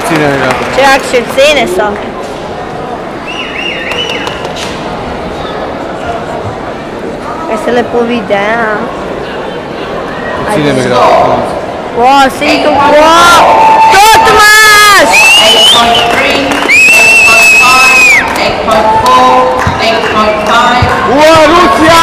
ciljane igrate? Čak še cene so. Kaj se lepo vidi, a? Ciljane igrate. Wow, si to, wow! To, Tomaž! 8.3, 8.5, 8.4, 8.5. Rusija!